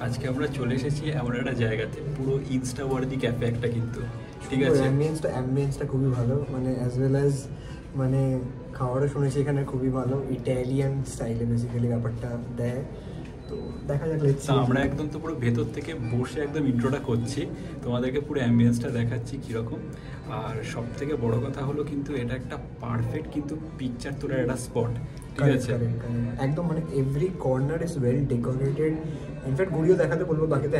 আজকে আমরা চলে এসেছি এমন একটা জায়গাতে, পুরো ইনস্টা ওয়ার্দি ক্যাফে একটা, কিন্তু ঠিক আছে অ্যাম্বিয়েন্সটা খুবই ভালো, মানে অ্যাজ ওয়েল অ্যাজ মানে খাওয়ারও শুনেছি এখানে খুবই ভালো, ইটালিয়ান স্টাইলে বেসিক্যালি ব্যাপারটা দেয়। তো দেখা যাক, আমরা একদম তো পুরো ভেতর থেকে বসে একদম ইন্ট্রোটা করছি, তোমাদেরকে পুরো অ্যাম্বিয়েন্সটা দেখাচ্ছি কীরকম। আর সব থেকে বড় কথা হলো কিন্তু এটা একটা পারফেক্ট কিন্তু পিকচার তোলার একটা স্পট, ঠিক আছে একদম, মানে every corner is well decorated. In fact ঘুরিও দেখাতে বলবো, বাকি তো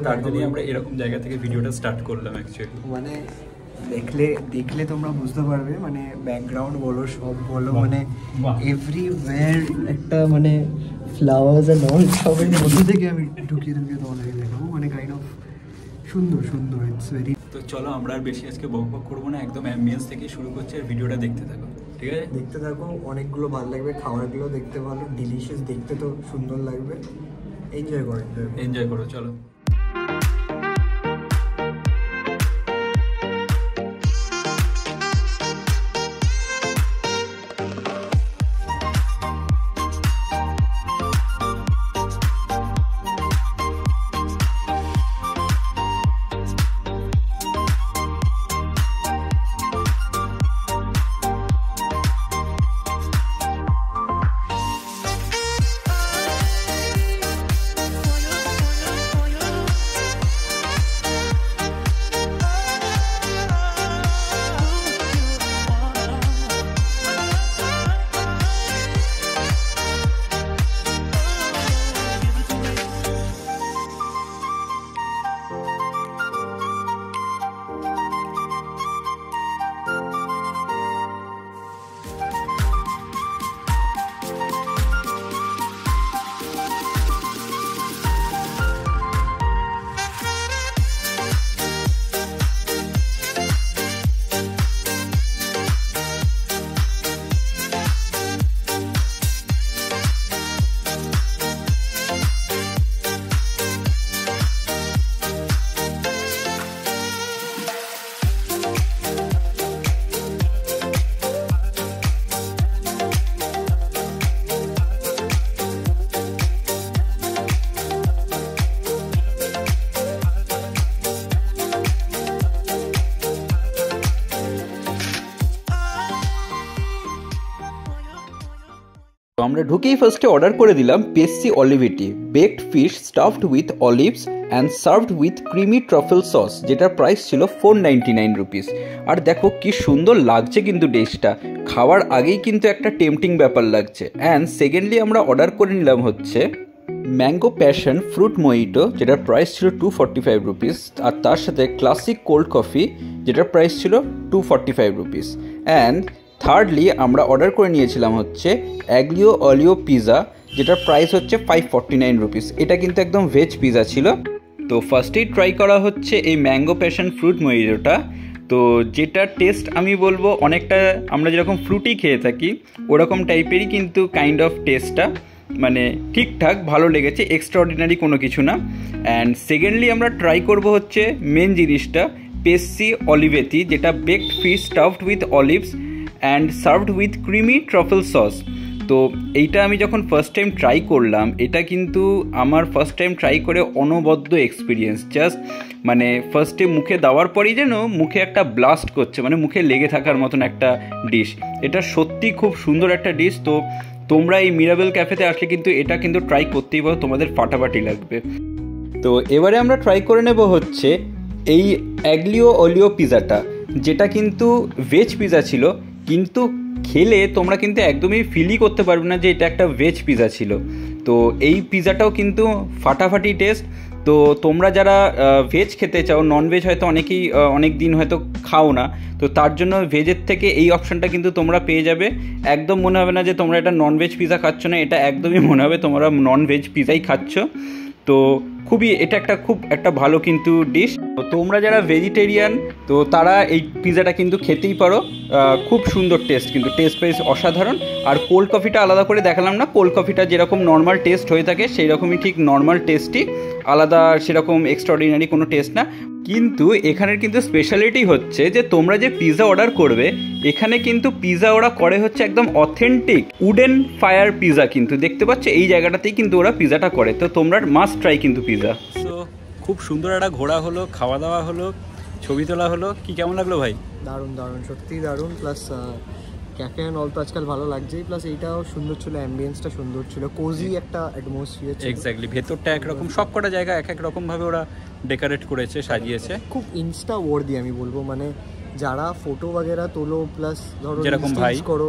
তার জন্যই আমরা এরকম জায়গা থেকে ভিডিওটা স্টার্ট করলাম অ্যাকচুয়ালি। মানে দেখলে তোমরা বুঝতে পারবে, মানে ব্যাকগ্রাউন্ড বলো, সব বলো, মানে এভরিওয়্যার একটা মানে ফ্লাওয়ার্স অ্যান্ড অল সবের মধ্যে থেকে আমি ঢুকিয়ে তোমাদেরকে দেখাবো, মানে কাইন্ড অফ সুন্দর ইটস ভেরি। তো চলো আমরা আর বেশি আজকে বক করবো না, একদম অ্যাম্বিয়েন্স থেকে শুরু করছি আর ভিডিওটা দেখতে থাকো, ঠিক আছে? দেখতে থাকো, অনেকগুলো ভালো লাগবে, খাবারগুলো দেখতে ভালো, ডিলিশিয়াস, দেখতে তো সুন্দর লাগবে, এনজয় করো চলো। আমরা ঢুকেই ফার্স্টে অর্ডার করে দিলাম pesce olivetti, baked fish stuffed with olives and served with creamy truffle sauce, যেটার প্রাইস ছিল 499 রুপিস। আর দেখো কি সুন্দর লাগছে কিন্তু ডিশটা, খাওয়ার আগেই কিন্তু একটা টেম্পটিং ব্যাপার লাগছে। অ্যান্ড সেকেন্ডলি আমরা অর্ডার করে নিলাম হচ্ছে ম্যাঙ্গো প্যাশন ফ্রুট মোহিটো, যেটার প্রাইস ছিল 245 রুপিস। আর তার সাথে ক্লাসিক কোল্ড কফি, যেটার প্রাইস ছিল 245 রুপিস। অ্যান্ড থার্ডলি আমরা অর্ডার করে নিয়েছিলাম হচ্ছে অ্যাগ্লিও অলিও পিৎজা, যেটার প্রাইস হচ্ছে 549 রুপিস। এটা কিন্তু একদম ভেজ পিৎজা ছিল। তো ফার্স্টেই ট্রাই করা হচ্ছে এই ম্যাঙ্গো প্যাশন ফ্রুট মোহিটোটা। তো যেটা টেস্ট আমি বলবো অনেকটা আমরা যেরকম ফ্রুটি খেয়ে থাকি ওরকম টাইপেরই কিন্তু কাইন্ড অফ টেস্টটা, মানে ঠিকঠাক ভালো লেগেছে, এক্সট্রাঅর্ডিনারি কোনো কিছু না। অ্যান্ড সেকেন্ডলি আমরা ট্রাই করব হচ্ছে মেন জিনিসটা পেসি অলিভেটি, যেটা baked fish stuffed with olives and served with creamy truffle sauce. তো এইটা আমি যখন ফার্স্ট টাইম ট্রাই করলাম, এটা কিন্তু আমার ফার্স্ট টাইম ট্রাই করে অনবদ্য এক্সপিরিয়েন্স। জাস্ট মানে ফার্স্টে মুখে দেওয়ার পরই যেন মুখে একটা ব্লাস্ট করছে, মানে মুখে লেগে থাকার মতন একটা ডিশ। এটা সত্যি খুব সুন্দর একটা ডিশ। তো তোমরা এই মিরাবেল ক্যাফেতে আসলে কিন্তু এটা কিন্তু ট্রাই করতেই পারো, তোমাদের ফাটাফাটি লাগবে। তো এবারে আমরা ট্রাই করে নেব হচ্ছে এই অ্যাগ্লিও অলিও পিৎজাটা, যেটা কিন্তু ভেজ পিৎজা ছিল, কিন্তু খেলে তোমরা কিন্তু একদমই ফিলই করতে পারবে না যে এটা একটা ভেজ পিৎজা ছিল। তো এই পিৎজাটাও কিন্তু ফাটাফাটি টেস্ট। তো তোমরা যারা ভেজ খেতে চাও, নন ভেজ হয়তো অনেকেই অনেক দিন হয়তো খাও না, তো তার জন্য ভেজের থেকে এই অপশানটা কিন্তু তোমরা পেয়ে যাবে। একদম মনে হবে না যে তোমরা এটা নন ভেজ পিৎজা খাচ্ছ না, এটা একদমই মনে হবে তোমরা নন ভেজ পিৎজাই খাচ্ছ। তো খুবই এটা খুব একটা ভালো কিন্তু ডিশ। তো তোমরা যারা ভেজিটেরিয়ান তো তারা এই পিৎজাটা কিন্তু খেতেই পারো। খুব সুন্দর টেস্ট, কিন্তু টেস্ট প্রাইস অসাধারণ। আর কোল্ড কফিটা আলাদা করে দেখালাম না, কোল্ড কফিটা যেরকম নর্মাল টেস্ট হয়ে থাকে সেই রকমই ঠিক নর্মাল টেস্টই, আলাদা সেরকম এক্সট্রাঅর্ডিনারি কোনো টেস্ট না। কিন্তু এখানের কিন্তু স্পেশালিটি হচ্ছে যে তোমরা যে পিৎজা অর্ডার করবে, এখানে কিন্তু পিৎজা ওরা করে হচ্ছে একদম অথেন্টিক উডেন ফায়ার পিৎজা, কিন্তু দেখতে পাচ্ছ এই জায়গাটাতেই কিন্তু ওরা পিৎজাটা করে। তো তোমরা মাস্ট ট্রাই কিন্তু পিৎজা। তো খুব সুন্দর একটা ঘোরা হলো, খাওয়া দাওয়া হলো, ছবি তোলা হলো। কি কেমন লাগলো ভাই? দারুণ দারুণ, সত্যিই দারুণ। প্লাস ক্যাফে অ্যান্ড অল তো আজকাল ভালো লাগছেই, প্লাস এইটাও সুন্দর ছিল, অ্যাম্বিয়েন্সটা সুন্দর ছিল, কোজি একটা অ্যাটমসফিয়ার ছিল। এক্স্যাক্টলি, ভেতরটা একরকম, সব কটা জায়গা এক এক রকমভাবে ওরা ডেকোরেট করেছে, সাজিয়েছে। খুব ইনস্টা ওয়ার্দি আমি বলবো, মানে যারা ফটো বাগেরা তোলো প্লাস ধরো যেরকম ভাই করো,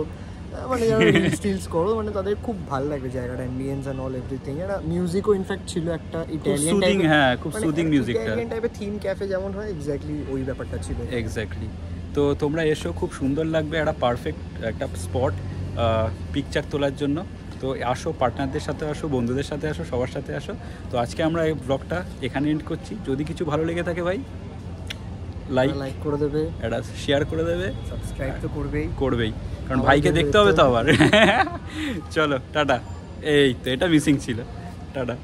মানে যারা স্টিলস করো, মানে তাদের খুব ভালো লাগবে জায়গাটা, অ্যাম্বিয়েন্স অ্যান্ড অল এভরিথিং। একটা মিউজিকও ইনফ্যাক্ট ছিল, একটা ইটালিয়ান টাইপের, হ্যাঁ খুব সুদিং মিউজিকটা, ইটালিয়ান টাইপের থিম ক্যাফে যেমন হয়, এক্স্যাক্টলি ওই ব্যাপারটা ছিল। এক্স্যাক্টলি। তো তোমরা এসো, খুব সুন্দর লাগবে, একটা পারফেক্ট একটা স্পট পিকচার তোলার জন্য। তো আসো, পার্টনারদের সাথে আসো, বন্ধুদের সাথে আসো, সবার সাথে আসো। তো আজকে আমরা এই ব্লগটা এখানে এন্ড করছি। যদি কিছু ভালো লেগে থাকে ভাই লাইক করে দেবে, এটা শেয়ার করে দেবে, সাবস্ক্রাইব তো করবেই, কারণ ভাইকে দেখতে হবে তো আবার। চলো টাটা। এই তো এটা মিসিং ছিল, টাটা।